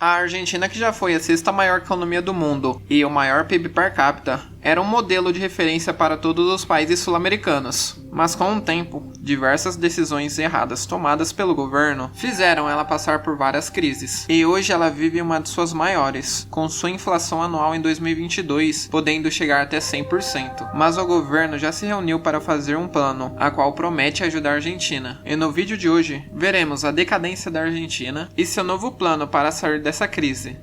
A Argentina, que já foi a sexta maior economia do mundo e o maior PIB per capita, era um modelo de referência para todos os países sul-americanos. Mas com o tempo, diversas decisões erradas tomadas pelo governo fizeram ela passar por várias crises. E hoje ela vive uma de suas maiores, com sua inflação anual em 2022 podendo chegar até 100%. Mas o governo já se reuniu para fazer um plano, a qual promete ajudar a Argentina. E no vídeo de hoje, veremos a decadência da Argentina e seu novo plano para sair dessa crise.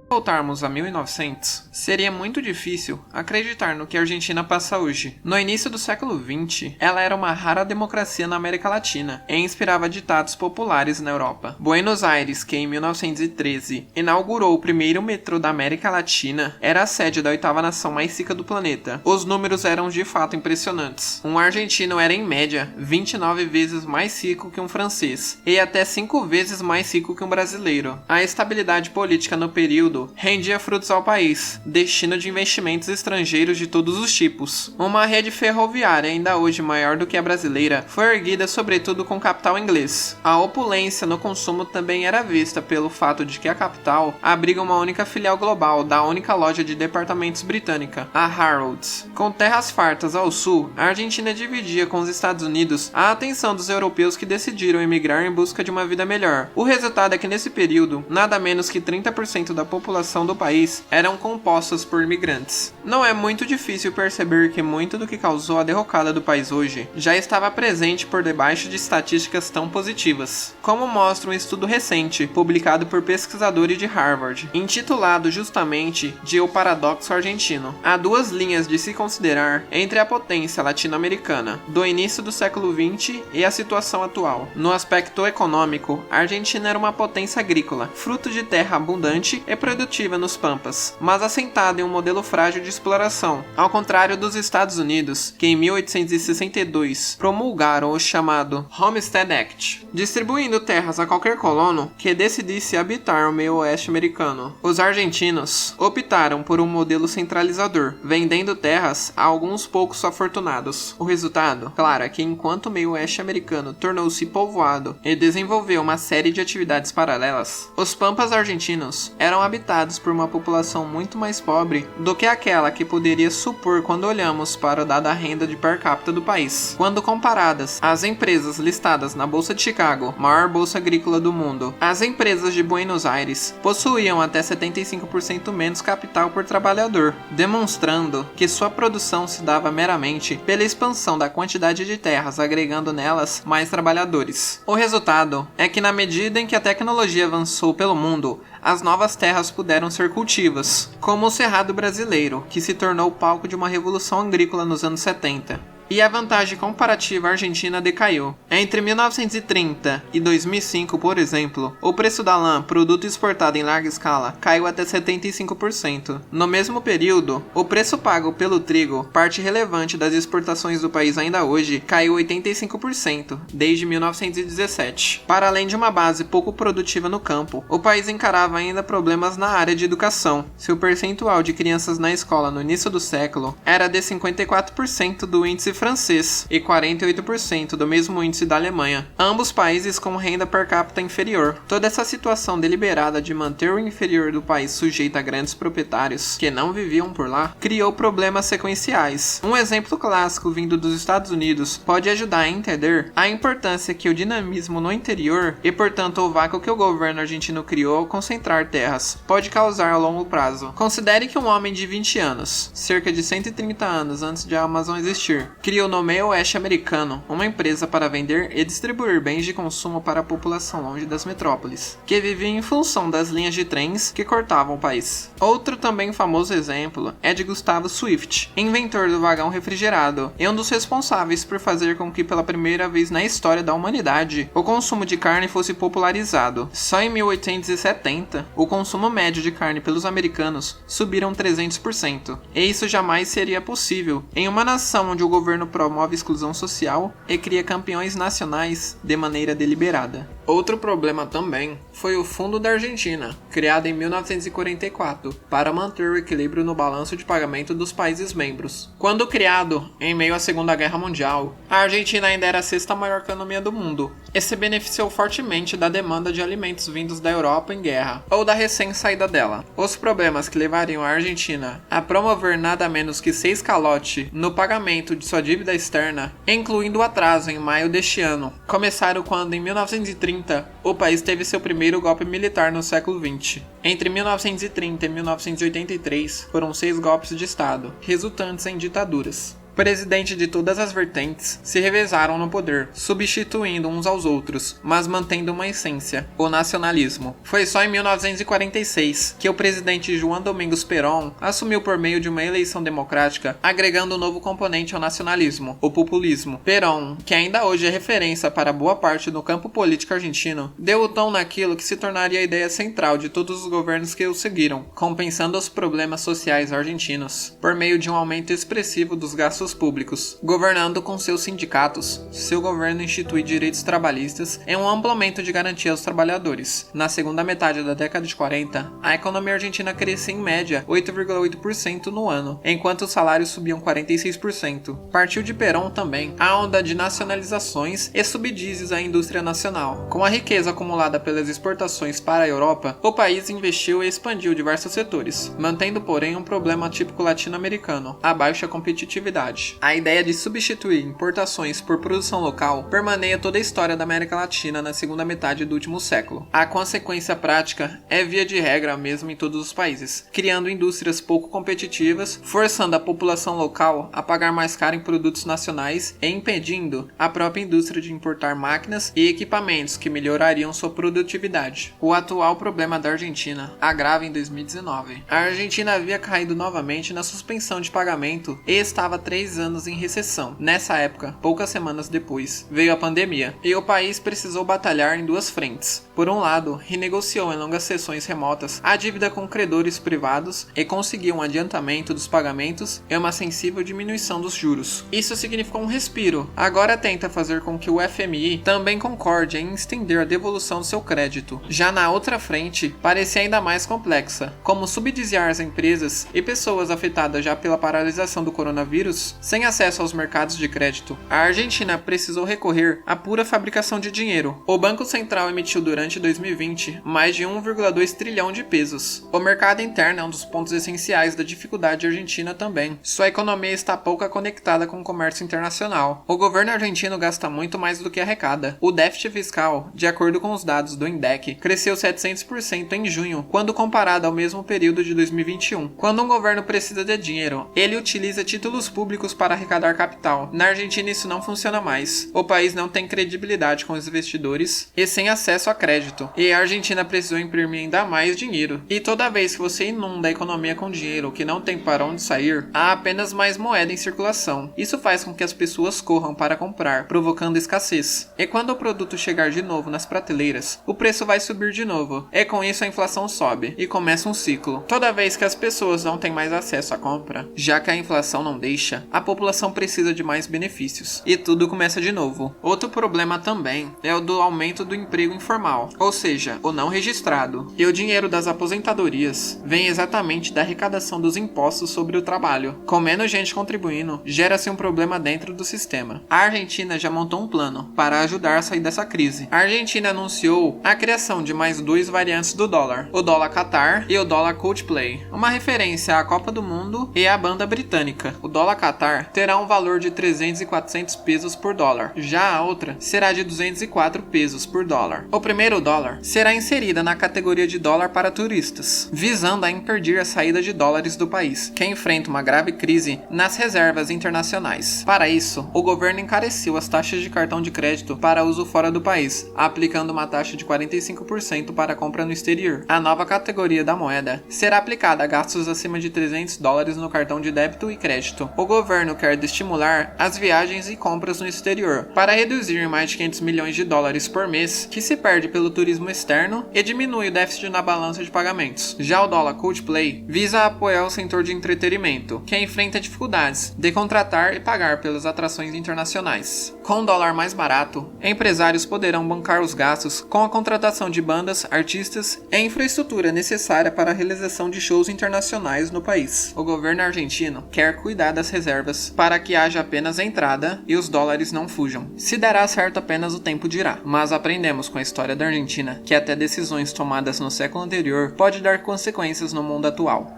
Se voltarmos a 1900, seria muito difícil acreditar no que a Argentina passa hoje. No início do século XX, ela era uma rara democracia na América Latina e inspirava ditados populares na Europa. Buenos Aires, que em 1913 inaugurou o primeiro metrô da América Latina, era a sede da oitava nação mais rica do planeta. Os números eram de fato impressionantes. Um argentino era em média 29 vezes mais rico que um francês e até 5 vezes mais rico que um brasileiro. A estabilidade política no período rendia frutos ao país, destino de investimentos estrangeiros de todos os tipos. Uma rede ferroviária ainda hoje maior do que a brasileira foi erguida sobretudo com capital inglês. A opulência no consumo também era vista pelo fato de que a capital abriga uma única filial global da única loja de departamentos britânica, a Harrods. Com terras fartas ao sul, a Argentina dividia com os Estados Unidos a atenção dos europeus que decidiram emigrar em busca de uma vida melhor. O resultado é que nesse período, nada menos que 30% da população do país eram compostas por imigrantes. Não é muito difícil perceber que muito do que causou a derrocada do país hoje já estava presente por debaixo de estatísticas tão positivas, como mostra um estudo recente publicado por pesquisadores de Harvard, intitulado justamente de O Paradoxo Argentino. Há duas linhas de se considerar entre a potência latino-americana do início do século XX e a situação atual. No aspecto econômico, a Argentina era uma potência agrícola, fruto de terra abundante e produtiva nos pampas, mas assentada em um modelo frágil de exploração, ao contrário dos Estados Unidos, que em 1862 promulgaram o chamado Homestead Act, distribuindo terras a qualquer colono que decidisse habitar o meio oeste americano. Os argentinos optaram por um modelo centralizador, vendendo terras a alguns poucos afortunados. O resultado, claro, é que enquanto o meio oeste americano tornou-se povoado e desenvolveu uma série de atividades paralelas, os pampas argentinos eram habitados por uma população muito mais pobre do que aquela que poderia supor quando olhamos para a dada renda de per capita do país. Quando comparadas às empresas listadas na Bolsa de Chicago, maior bolsa agrícola do mundo, as empresas de Buenos Aires possuíam até 75% menos capital por trabalhador, demonstrando que sua produção se dava meramente pela expansão da quantidade de terras, agregando nelas mais trabalhadores. O resultado é que na medida em que a tecnologia avançou pelo mundo, as novas terras puderam ser cultivas, como o Cerrado brasileiro, que se tornou palco de uma revolução agrícola nos anos 70. E a vantagem comparativa argentina decaiu. Entre 1930 e 2005, por exemplo, o preço da lã, produto exportado em larga escala, caiu até 75%. No mesmo período, o preço pago pelo trigo, parte relevante das exportações do país ainda hoje, caiu 85% desde 1917. Para além de uma base pouco produtiva no campo, o país encarava ainda problemas na área de educação. Seu percentual de crianças na escola no início do século era de 54% do índice francês e 48% do mesmo índice da Alemanha, ambos países com renda per capita inferior. Toda essa situação deliberada de manter o inferior do país sujeito a grandes proprietários que não viviam por lá, criou problemas sequenciais. Um exemplo clássico vindo dos Estados Unidos pode ajudar a entender a importância que o dinamismo no interior e, portanto, o vácuo que o governo argentino criou ao concentrar terras pode causar a longo prazo. Considere que um homem de 20 anos, cerca de 130 anos antes de a Amazon existir, criou no meio oeste americano uma empresa para vender e distribuir bens de consumo para a população longe das metrópoles, que vivia em função das linhas de trens que cortavam o país. Outro também famoso exemplo é de Gustavo Swift, inventor do vagão refrigerado e um dos responsáveis por fazer com que pela primeira vez na história da humanidade o consumo de carne fosse popularizado. Só em 1870, o consumo médio de carne pelos americanos subiram 300%, e isso jamais seria possível em uma nação onde o governo governo promove exclusão social e cria campeões nacionais de maneira deliberada. Outro problema também foi o Fundo da Argentina, criado em 1944, para manter o equilíbrio no balanço de pagamento dos países membros. Quando criado, em meio à Segunda Guerra Mundial, a Argentina ainda era a sexta maior economia do mundo, e se beneficiou fortemente da demanda de alimentos vindos da Europa em guerra, ou da recém-saída dela. Os problemas que levariam a Argentina a promover nada menos que 6 calote no pagamento de sua dívida externa, incluindo o atraso em maio deste ano, começaram quando, em 1930, o país teve seu primeiro golpe militar no século XX. Entre 1930 e 1983, foram 6 golpes de Estado, resultantes em ditaduras. Presidentes de todas as vertentes se revezaram no poder, substituindo uns aos outros, mas mantendo uma essência, o nacionalismo. Foi só em 1946 que o presidente Juan Domingos Perón assumiu por meio de uma eleição democrática, agregando um novo componente ao nacionalismo, o populismo. Perón, que ainda hoje é referência para boa parte do campo político argentino, deu o tom naquilo que se tornaria a ideia central de todos os governos que o seguiram, compensando os problemas sociais argentinos, por meio de um aumento expressivo dos gastos públicos. Governando com seus sindicatos, seu governo institui direitos trabalhistas e um amplo aumento de garantia aos trabalhadores. Na segunda metade da década de 40, a economia argentina crescia em média 8,8% no ano, enquanto os salários subiam 46%. Partiu de Perón também a onda de nacionalizações e subsídios à indústria nacional. Com a riqueza acumulada pelas exportações para a Europa, o país investiu e expandiu diversos setores, mantendo porém um problema típico latino-americano, a baixa competitividade. A ideia de substituir importações por produção local permeia toda a história da América Latina na segunda metade do último século. A consequência prática é via de regra a mesma em todos os países, criando indústrias pouco competitivas, forçando a população local a pagar mais caro em produtos nacionais e impedindo a própria indústria de importar máquinas e equipamentos que melhorariam sua produtividade. O atual problema da Argentina agrava em 2019. A Argentina havia caído novamente na suspensão de pagamento e estava 3 anos em recessão. Nessa época, poucas semanas depois, veio a pandemia, e o país precisou batalhar em 2 frentes. Por um lado, renegociou em longas sessões remotas a dívida com credores privados e conseguiu um adiantamento dos pagamentos e uma sensível diminuição dos juros. Isso significou um respiro. Agora tenta fazer com que o FMI também concorde em estender a devolução do seu crédito. Já na outra frente, parecia ainda mais complexa, como subsidiar as empresas e pessoas afetadas já pela paralisação do coronavírus sem acesso aos mercados de crédito. A Argentina precisou recorrer à pura fabricação de dinheiro. O Banco Central emitiu durante 2020 mais de 1,2 trilhão de pesos. O mercado interno é um dos pontos essenciais da dificuldade argentina também. Sua economia está pouco conectada com o comércio internacional. O governo argentino gasta muito mais do que arrecada. O déficit fiscal, de acordo com os dados do INDEC, cresceu 700% em junho, quando comparado ao mesmo período de 2021. Quando um governo precisa de dinheiro, ele utiliza títulos públicos para arrecadar capital. Na Argentina isso não funciona mais. O país não tem credibilidade com os investidores e sem acesso a crédito. E a Argentina precisou imprimir ainda mais dinheiro. E toda vez que você inunda a economia com dinheiro que não tem para onde sair, há apenas mais moeda em circulação. Isso faz com que as pessoas corram para comprar, provocando escassez. E quando o produto chegar de novo nas prateleiras, o preço vai subir de novo. E com isso a inflação sobe e começa um ciclo. Toda vez que as pessoas não têm mais acesso à compra, já que a inflação não deixa, a população precisa de mais benefícios. E tudo começa de novo. Outro problema também é o do aumento do emprego informal, ou seja, o não registrado. E o dinheiro das aposentadorias vem exatamente da arrecadação dos impostos sobre o trabalho. Com menos gente contribuindo, gera-se um problema dentro do sistema. A Argentina já montou um plano para ajudar a sair dessa crise. A Argentina anunciou a criação de mais 2 variantes do dólar, o dólar Qatar e o dólar Coldplay, uma referência à Copa do Mundo e à banda britânica. O dólar Qatar terá um valor de 300 e 400 pesos por dólar, já a outra será de 204 pesos por dólar. O primeiro dólar será inserida na categoria de dólar para turistas, visando a impedir a saída de dólares do país, que enfrenta uma grave crise nas reservas internacionais. Para isso, o governo encareceu as taxas de cartão de crédito para uso fora do país, aplicando uma taxa de 45% para compra no exterior. A nova categoria da moeda será aplicada a gastos acima de 300 dólares no cartão de débito e crédito. O governo governo quer estimular as viagens e compras no exterior, para reduzir mais de 500 milhões de dólares por mês que se perde pelo turismo externo e diminui o déficit na balança de pagamentos. Já o dólar Coldplay visa apoiar o setor de entretenimento, que enfrenta dificuldades de contratar e pagar pelas atrações internacionais. Com o dólar mais barato, empresários poderão bancar os gastos com a contratação de bandas, artistas e infraestrutura necessária para a realização de shows internacionais no país. O governo argentino quer cuidar das reservas para que haja apenas a entrada e os dólares não fujam. Se dará certo apenas o tempo dirá, mas aprendemos com a história da Argentina que até decisões tomadas no século anterior pode dar consequências no mundo atual.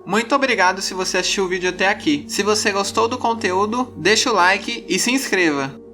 Muito obrigado se você assistiu o vídeo até aqui. Se você gostou do conteúdo, deixa o like e se inscreva.